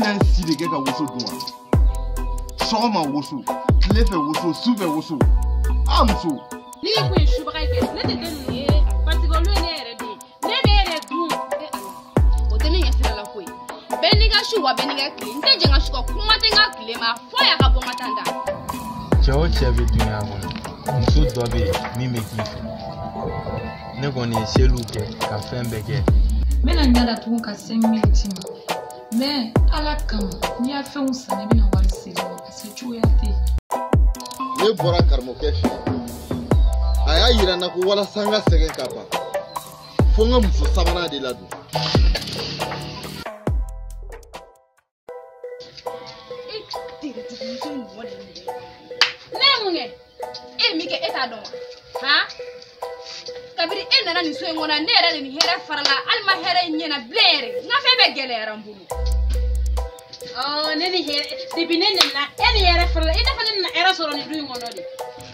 bɛna n si de kɛ ka woso dun wa sɔgɔma woso tile fɛ woso su fɛ woso a muso ni ko ye subaga kɛ ne tɛ den ninnu ye parce que olu ye ne yɛrɛ de ye ne bɛ yɛrɛ dun o tɛ ne ɲɛsira la koyi bɛɛ n'i ka su wa bɛɛ n'i ka tile n tɛ jɛn ka su ka kuma tɛ n ka tile ma fɔ y'a ka bɔ n ka taa n da cɛ o cɛ bɛ dunuya kɔnɔ muso dɔ bɛ yen min bɛ k'i fɛ ne kɔni ye seliw kɛ ka fɛn bɛɛ kɛ n bɛna n ɲada tugun ka 5 minutes ma mais ala kama n'i y'a fɛnw san ne bɛna wari segin ma parce que cogoya tɛ yen ne bɔra karamɔgɔkɛ fɛ a y'a yira n na ko walasa n ka sɛgɛn ka ban fo n ka muso sabanan de ladon ne ye mun kɛ e ye min kɛ e t'a dɔn wa han kabiri e nana nin so in kɔnɔ ne yɛrɛ de nin hɛrɛ farala hali ma hɛrɛ in ɲɛna bilen yɛrɛ n ka fɛn bɛɛ gɛlɛyara n bolo ne ni hɛrɛ depuis ne nana e ni hɛrɛ farala i nafa ne nana hɛrɛ sɔrɔ nin du in kɔnɔ de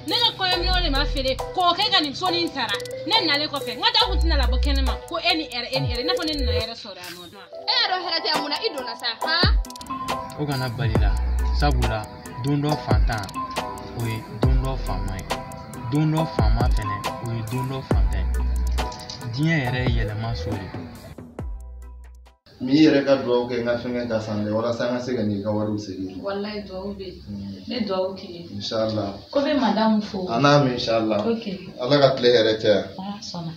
ne ka kɔɲɔminɛnw de ma feere k'o kɛ ka nin so nin sara ne nalen kɔfɛ n ka taa kun tɛna labɔ kɛnɛ ma ko e ni hɛrɛ i n'a fɔ ne nana hɛrɛ sɔrɔ yan nɔ e y'a dɔn hɛrɛ tɛ yan mun na i donna sa han o kana bali la sabula don dɔ fantan o ye don dɔ faama ye don dɔ faama fɛnɛ o ye don dɔ fantan ye diɲɛ yɛrɛ ye yɛlɛma so de min yɛrɛ ka duwawu kɛ n ka fɛngɛ ka san dɛ walasa n ka se ka n'i ka wariw segin wallahi duwawu bɛ yen ne duwawu k'i ye inshallah ko bɛ madamu fo a n'a mɛn inshallah ok ala ka tile hɛrɛ caya ala sɔnna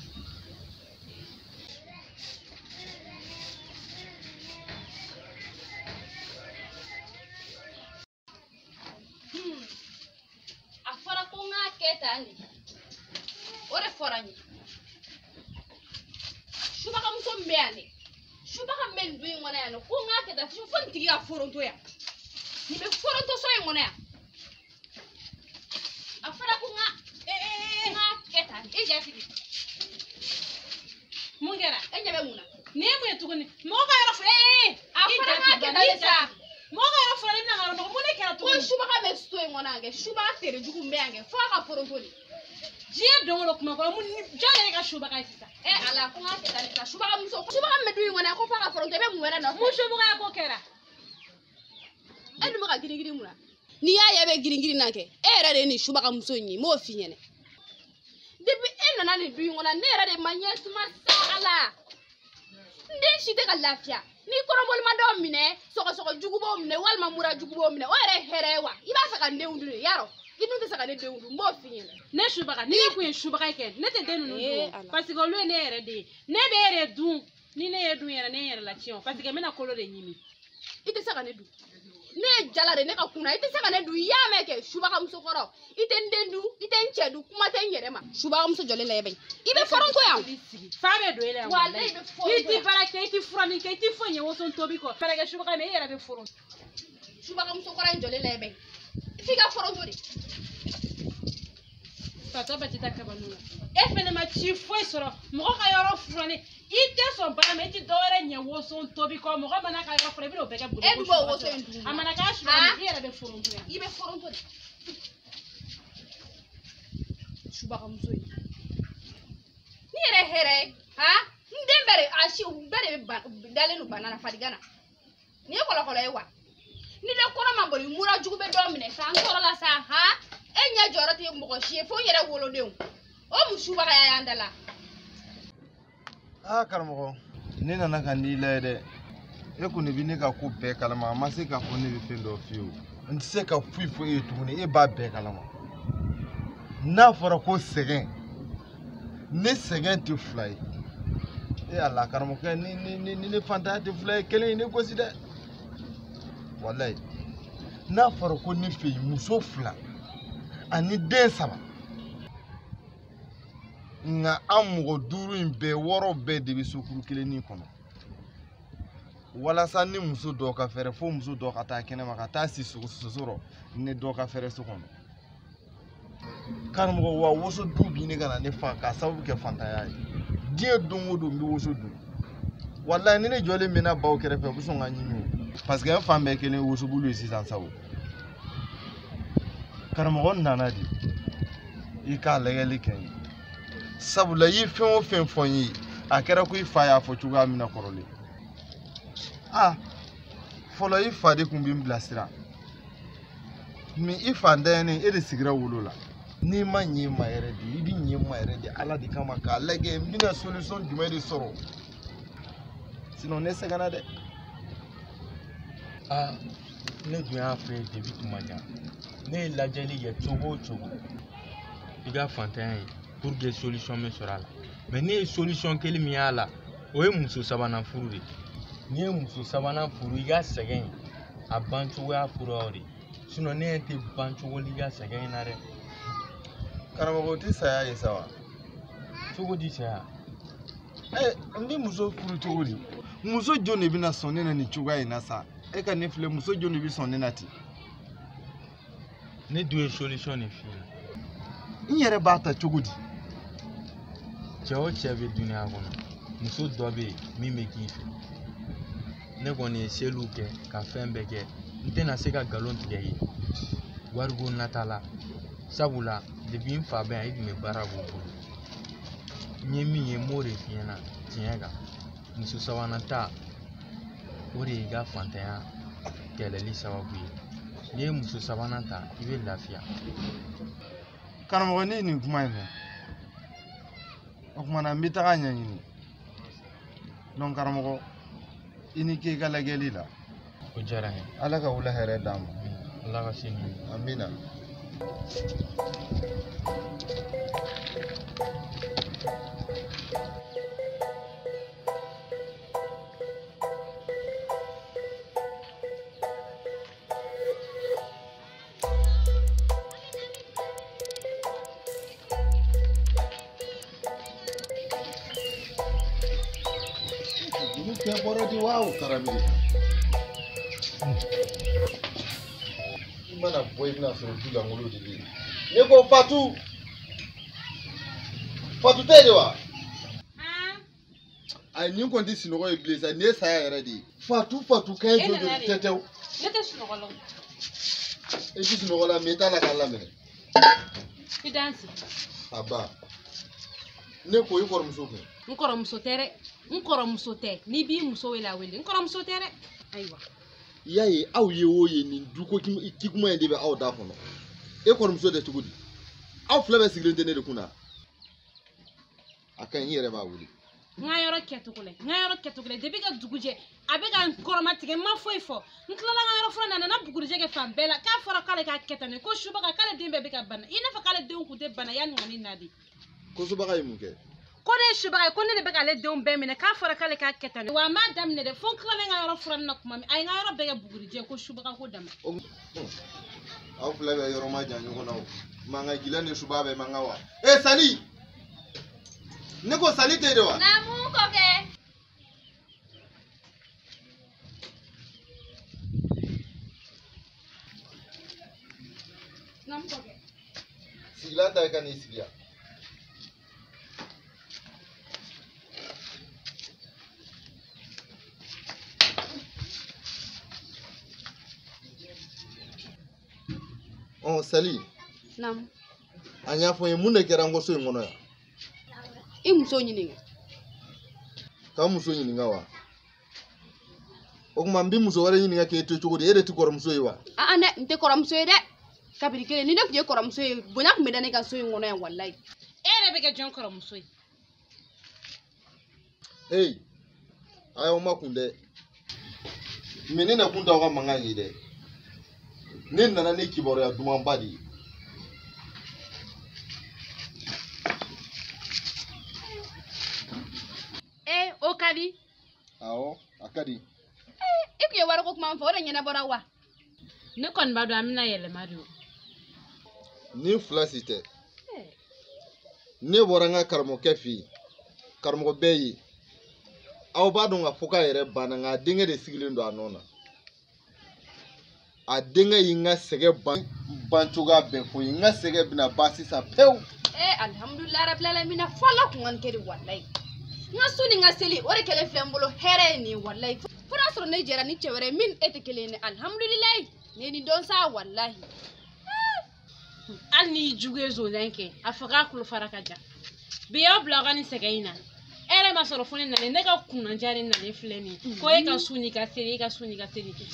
a fɔra ko n k'a kɛ tan de o de fɔra n ye subagamuso min bɛ yan dɛ subaga min bɛ nin du in kɔnɔ yan nɔ ko n k'a kɛ tan fo nin tigi ka foronto yan nin bɛ foronto so in kɔnɔ yan a fɔra ko n k'a kɛ tan e jɛ sigi mun kɛra e ɲɛ bɛ mun na nin ye mun ye tuguni mɔgɔ ka yɔrɔ filɛ a fɔra n k'a kɛ tan de sa mɔgɔ ka yɔrɔ filɛ i bɛna ka yɔrɔ dɔn mun de kɛra ko tuguni subaga bɛ so in kɔnɔ yan kɛ subaga tere jugu min bɛ yan kɛ fo a ka foronto de diɲɛ don o don kuma kɔrɔ jɔn yɛrɛ ka subaga ye sisan ala ko n k'a kɛ tan de sa subaga min bɛ du in kɔnɔ yan ko fo a ka foronto i bɛ mun wɛrɛ nɔfɛ mun subaga ye ko kɛra e dun bɛ ka girin-girin mun na n'i y'a ye e bɛ girin-girin na kɛ e yɛrɛ de ye nin subagamuso in ye n m'o f'i ɲɛna depuis e nana nin du in kɔnɔ ne yɛrɛ de ma ɲɛ suma sa ala n den si tɛ ka lafiya ni kɔrɔbɔlima dɔw minɛ sɔgɔsɔgɔ jugu b'o minɛ walima mura jugu b'o minɛ o yɛrɛ ye hɛrɛ ye wa i b'a fɛ ka n denw dun de yarɔ i dun tɛ se ka ne denw dun n b'o f'i ɲɛna ne subaga ni ne kun ye subaga kɛ ne tɛ den ninnu dun parce que olu ye ne yɛrɛ de ye ne bɛ e de dun ni ne ye dun yɛrɛ ne ye yɛrɛ laciyɛn parce que n bɛna kolo de ɲimi i tɛ se ka ne dun ne ye jala de ne ka kunna i tɛ se ka ne dun i y'a mɛn kɛ subagamuso kɔrɔ i tɛ n den dun i tɛ n cɛ dun kuma tɛ n yɛrɛ ma subagamuso jɔlen lajɛ bɛ i bɛ foronto yan fa bɛ don e la yan walayi i bɛ foronto i tɛ baara kɛ i tɛ furani kɛ i tɛ foyi ɲɛ woson tobi kɔ fɛɛrɛ kɛ subaga mais e yɛrɛ bɛ foronto subagamuso kɔrɔ in jɔlen lajɛ bɛ f'i ka foronto de fatɔ bɛɛ tɛ taa kabanu la e fɛnɛ ma ci foyi sɔrɔ mɔgɔ ka yɔrɔ furani i tɛ sɔn baara ma i tɛ dɔwɛrɛ ɲɛ woson tobi kɔ mɔgɔ mana ka yɔrɔ fura i bɛna o bɛɛ kɛ bolo e dun b'o woson in dun a mana k'a subaga i yɛrɛ bɛ foronto yan i bɛ foronto de subagamuso ye ni yɛrɛ hɛrɛ ye han n den bɛɛ de a si bɛɛ de bɛ dalen don bana na farigan na nin ye kɔlɔkɔlɔ ye wa ni den kɔnɔ ma boli mura jugu bɛ dɔw minɛ sa n tɔɔrɔ la sa han e ɲɛ jɔyɔrɔ tɛ mɔgɔ si ye fo n yɛrɛ wolodenw o mun subagaya y'an da la karamɔgɔ ne nana ka n'i layɛ dɛ e kɔni bɛ ne ka ko bɛɛ kalama a ma se k'a fɔ ne bɛ fɛn dɔ f'i ye n tɛ se ka foyi fɔ e ye tuguni e b'a bɛɛ kalama n'a fɔra ko sɛgɛn ne sɛgɛn tɛ fila ye e ala karamɔgɔkɛ ni ne fantanya tɛ fila ye kelen ye ne gosi dɛ walayi n'a fɔra ko ne fɛ yen muso fila ani den saba nka an mɔgɔ duuru in bɛɛ wɔɔrɔ bɛɛ de bɛ sokuru kelennin kɔnɔ walasa ni muso dɔw ka fɛrɛ fo muso dɔw ka taa kɛnɛma ka taa si soso rɔ ni dɔw ka fɛrɛ so kɔnɔ karamɔgɔ wa woso dun bi ne ka na ne fa k'a sababu kɛ fantanya ye diɲɛ don o don n bɛ woso dun walayi ni ne jɔlen bɛ na baw kɛrɛfɛ u bɛ sɔn ka ɲimi o parce que n fan bɛɛ kelen wosobulu ye sisan sago karamɔgɔ nana de i k'a lajɛli kɛ n ye sabula i ye fɛn o fɛn fɔ n ye a kɛra ko i fa y'a fɔ cogoya min na kɔrɔlen fɔlɔ I fa de kun bɛ n bilasira mais I fantanya e de sigira wolo la n'i ma ɲɛ ma yɛrɛ de I bɛ ɲɛ ma yɛrɛ de Ala de kama k'a lajɛ n bɛna solution jumɛn de sɔrɔ sinon ne sɛgɛnna dɛ. Ne dun y'a fɔ depuis tuma jan ne ye lajɛli kɛ cogo o cogo I ka fantanya ye pour que solution bɛ sɔrɔ a la mais ne ye solution kelen min y'a la o ye muso sabanan furu de n'i ye muso sabanan furu I ka sɛgɛn a ban cogoya fɔra o de sinon ne ɲɛ tɛ ban cogo li ka sɛgɛn in na dɛ. Karamɔgɔ o tɛ saya ye sa wa. Cogo di saya. N bɛ muso furu cogo di muso jɔn de bɛna sɔn ne na nin cogoya in na sa e ka ne filɛ muso jɔn de bɛ sɔn ne na ten. Ne dun ye solution de f'i ye. N yɛrɛ b'a ta cogo di. Cɛ o cɛ bɛ duniya kɔnɔ muso dɔ bɛ yen min bɛ k'i fɛ ne kɔni ye seliw kɛ ka fɛn bɛɛ kɛ n tɛna se ka nkalon tigɛ ye wariko nata la sabula depuis n fa bɛ yan I tun bɛ baara k'o bolo n ye min ye n b'o de f'i ɲɛna tiɲɛ kan muso sabanan ta o de ye I ka fantanya kɛlɛli sababu ye n'i ye muso sabanan ta I bɛ lafiya. Karamɔgɔ ne ye nin kuma in mɛn o kumana n bɛ taga ɲɛɲini donc karamɔgɔ I ni ce I ka lajɛli la. O diyara n ye. Ala ka wula hɛrɛ d'an ma. Ala ka se nin ye. Amina. Wow, karamiri. Mana boy bina sɔrɔ du la ngolo de bɛ yen. Ne ko Fatu tɛ de wa? Ayi nin kɔni tɛ sunɔgɔ ye bilen sa nin ye saya yɛrɛ de ye. Fatu k'an ye joli tɛtɛw. Ne tɛ sunɔgɔ la. E tɛ sunɔgɔ la mais I t'a la k'a laminɛ. I dansi. Aba. Ne ko I kɔrɔmuso kun. N kɔrɔmuso tɛ dɛ. N kɔrɔmuso tɛ n'i b'i muso wele a wele n kɔrɔmuso tɛ dɛ ayiwa. I y'a ye aw ye o ye nin du ko kikuma in de bɛ aw da kɔnɔ e kɔrɔmuso tɛ cogo di aw fila bɛɛ sigilen tɛ ne de kunna a ka ɲi I yɛrɛ b'a wele. N ka yɔrɔ kɛcogo la depuis ka dugu jɛ a bɛ ka n kɔrɔma tigɛ n ma foyi fɔ n tilala n ka yɔrɔ fɔlɔ na a nana bugurijɛ kɛ fan bɛɛ la k'a fɔra k'ale k'a kɛ tan de ko subaga k'ale den bɛɛ bɛ ka bana I n'a fɔ k'ale denw tun tɛ bana yanni ŋɔni na de. Ko subaga ye mun kɛ. Ko ne ye subaga ye ko ne de bɛ k'ale denw bɛɛ minɛ k'a fɔra k'ale k'a kɛ tan de wa n m'a daminɛ dɛ fo n tilala n ka yɔrɔ furanni na tuma min a ye n ka yɔrɔ bɛɛ kɛ bugurijɛ ko subaga ko dama. Aw fila bɛ yɔrɔ ma jan ɲɔgɔn na o mankan gila ni subaga bɛ mankan wa. Sali ne ko Sali tɛ de wa. Naamu kɔkɛ. Naamu kɔkɛ. Sigilan ta I ka n'i sigi yan. Sali. Naamu. An y'a fɔ n ye mun de kɛra n ka so in kɔnɔ yan. I muso ɲininka. K'a muso ɲininka wa. O kuma n bɛ muso wɛrɛ ɲininka k'e to cogo di e de tɛ kɔrɔmuso ye wa. Dɛ n tɛ kɔrɔmuso ye dɛ. Kabiri kelen ni ne tun ye kɔrɔmuso ye bonya tun bɛ da ne ka so in kɔnɔ yan walayi. E yɛrɛ bɛ kɛ jɔn kɔrɔmuso ye. A y'aw ma kun dɛ. Mais ne na kun t'aw ka mankan ye dɛ. Ne nana ni kibaruya dumanba de ye. O ka di. Awɔ a ka di. I tun ye wariko kuma fɔ o de ɲɛnabɔra wa. Ne kɔni b'a dɔn an bɛna yɛlɛma de o. Ni fila si tɛ. Ne bɔra n ka karamɔgɔkɛ fɛ yen. Karamɔgɔ bɛɛ ye. Aw b'a dɔn k'a fɔ k'a yɛrɛ banna nka a denkɛ de sigilen don a nɔ na. A denkɛ ye n ka sɛgɛn ban cogoya bɛɛ fɔ n ye. N ka sɛgɛn bɛna ban sisan pewu. Alhamdulilayi rabil alamina fɔlɔ kun ka nin kɛ de walayi. N ka su ni n ka seli o de kɛlen filɛ n bolo hɛrɛ ye nin ye walayi. Fo n'a sɔrɔ ne jɛra ni cɛ wɛrɛ min e tɛ kelen ye alhamdulilayi ne ye nin dɔn sa walayi. Hali n'i jugu ye zonzan kɛ a fɔ k'a tulo fara ka jan bi y'aw bila aw ka nin sɛgɛn in na ere ma soro fone na ne ka kuna jari na le fleni ko e ka suni ka seri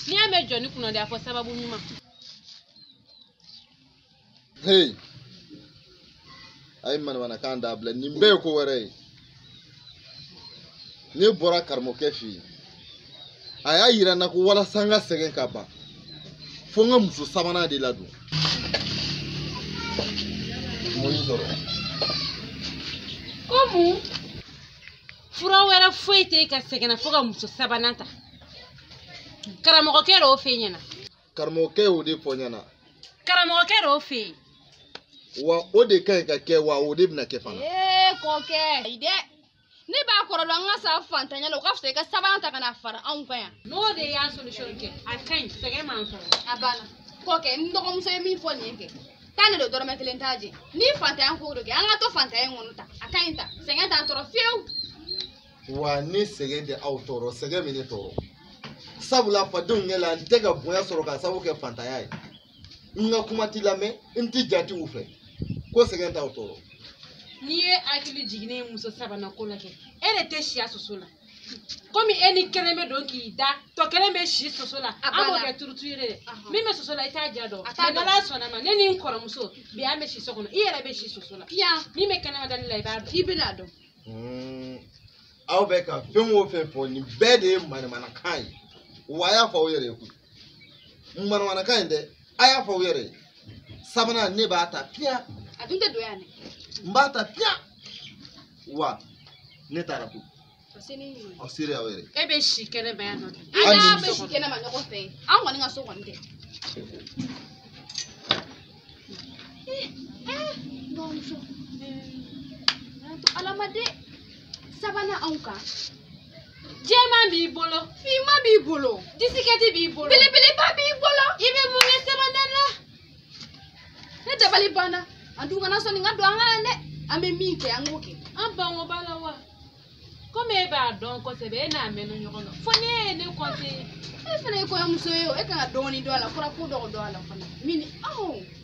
ni ame joni kuna de afo sababu nyuma hey ay man wana kan da bla ni mbe ko wore ni bora karmo kefi aya yira na ko wala sanga segen ka ba fonga muso sabana de ladu Como? Fura wera foite ka segena foga muso sabanata. Karamogo kero ofenyana. Karamogo ke ode fonyana. Karamogo kero ofe. Wa ode kan ka ke wa ode bina ke fana. Koke. Ide. Ni ba koro do ngasa fantanya lo kafse ka sabanata kana fara an kwaya. No de ya solution ke. Akan sege man so. Abana. Koke ndogo muso yemi foni nke. Tane do dorome kelentaje. Ni fantanya ko do ke anga to fantanya ngonuta. Akainta. Sengenta toro fiu. Wa ni sege de autoro sege mini toro. Sabula fa don ngela ntega boya soro ka sabu ke fantanya yi. Nga kuma tilame nti jati ufle. Ko sege de autoro. Ni e akili jigine muso sabana ko lake. Ele te shia sosola. Komi eni keleme donki da to keleme shi sosola. Amo ke turutuire. Mi me sosola ita jado. Ngala sona ma neni nkoro muso bi ame shi sokono. Iyela be shi sosola. Ya, mi me kana madani la ibado. Ibinado. Aw be ka fen wo fen fo ni bede mana kai waya fa oyere ku mana kai de aya fa oyere sabana ne ba ta pia adunte doyane mbata pia wa ne taraku asini asiri awere ebe shikere ba no ana be shikena ma nyoko fe an woni nga so wonde non so alamade sabana anka jema bi bolo fima bi bolo disiketi bi bolo pele ba bi bolo ibe mu ne sabana la ne tabali bana andunga na so ni ngado angane ame mike angoke amba ngo bala wa come ba don ko sebe na menu nyokono fone ne ko se e fene ko am so yo e kan doni do ala kura ko do ala fana mini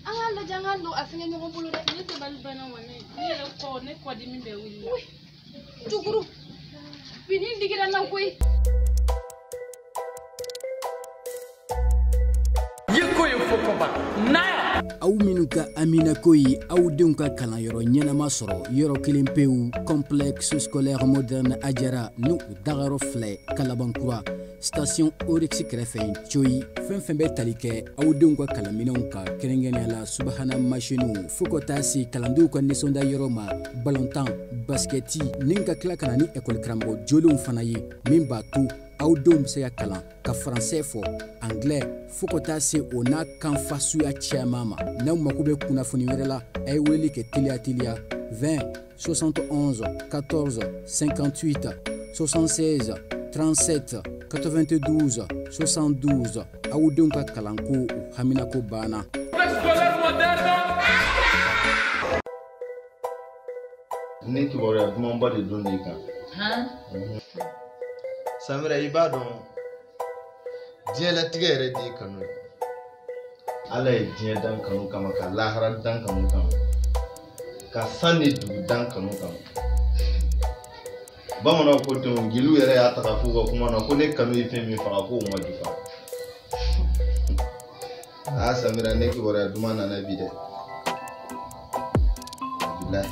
angala jangalo afenge nyoko bolo de ne tabali bana wane ne ko di mimbe wili Tukuru. Bini digira na koy. Yeko foko ba. Na. Aw minnu ka Amina Koyi aw denw ka kalanyɔrɔ ɲɛnama sɔrɔ yɔrɔ kelen pewu complexe scolaire moderne Ajara n'u dagayɔrɔ filɛ Kalabankura station Oryx kɛrɛfɛ Coyi fɛn bɛ tali kɛ aw denw ka kalanminɛnw ka kɛrɛnkɛrɛnnenya la subahana machine fo ka taa se kalandenw ka nisɔndiyɔrɔ ma balontan basketi ni ka tila ka na ni école karamɔgɔ jolenw fana ye min b'a to aw denw bɛ se ka kalan ka faransɛ fɔ anglais fo ka taa se o n'a kan fasuya caaman ma n'aw mako bɛ kunnafoni wɛrɛ la a ye weleli kɛ teliya 20 71 14 58 76 37 92 72 aw denw ka kalanko o haminako banna. Ne kibaruya dumanba de don ne kan. Samira i b'a dɔn diɲɛlatigɛ yɛrɛ de kanu ye. Ala ye diɲɛ dan kanu kama ka lahara dan kanu kama ka san ni dugu dan kanu kama. Bamananw ko ten jeliw yɛrɛ y'a ta ka f'u ka kuma na ko ne kanu ye fɛn min faga k'o ma jufa. Samira ne kibaruya duman nana bi dɛ. Bilahi.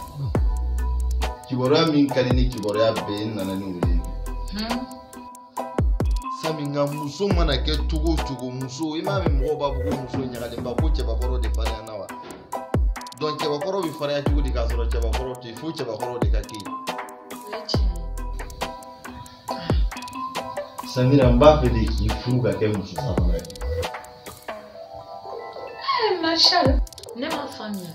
Kibaruya min ka di ni kibaruya bɛɛ ye nana ni o ye. Saminga muso mana kɛ cogo cogo muso i m'a mɛn mɔgɔw b'a fɔ ko muso ɲagalenba ko cɛbakɔrɔ de farinyana wa donc cɛbakɔrɔ bɛ farinya cogo di k'a sɔrɔ cɛbakɔrɔ tɛ yen fo cɛbakɔrɔ de ka kɛ yen. Samira n b'a fɛ de k'i furu ka kɛ muso sabanan ye. Marshal ne m'a faamuya